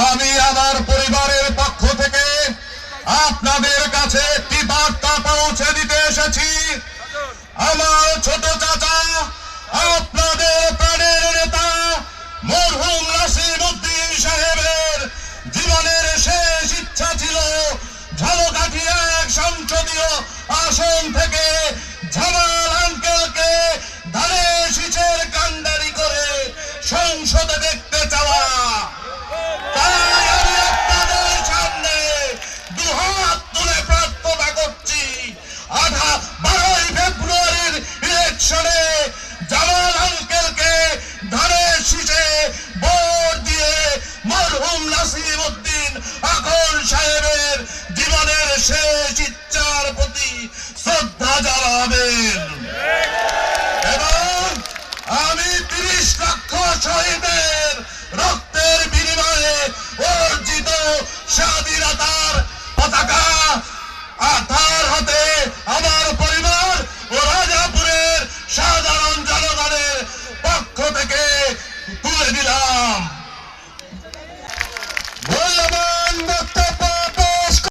আমি আমার পরিবারের পক্ষ থেকে আপনাদের কাছে একটি বার্তা পৌঁছে দিতে এসেছি। আমার ছোট চাচা, আপনাদের প্রাণের নেতা মরহুম নাসির উদ্দিন সাহেবের জীবনের শেষ ইচ্ছা ছিল ঝালকাঠি 1 সংসদীয় আসন থেকে জামাল আঙ্কেলকে ধানের শীষের কান্ডারি করে সংসদে দেখতে চাওয়া। তাই আমি আপনাদের সামনে দুহাত তুলে প্রার্থনা করছি, 12ই ফেব্রুয়ারির ইলেকশনে জামাল আঙ্কেলকে ধানের শীষে ভোট দিয়ে মরহুম নাসির উদ্দিন আকন সাহেবের জীবনের শেষ ইচ্ছার প্রতি শ্রদ্ধা জানাবেন। এবং আমি 30 লক্ষ শহীদের রক্ত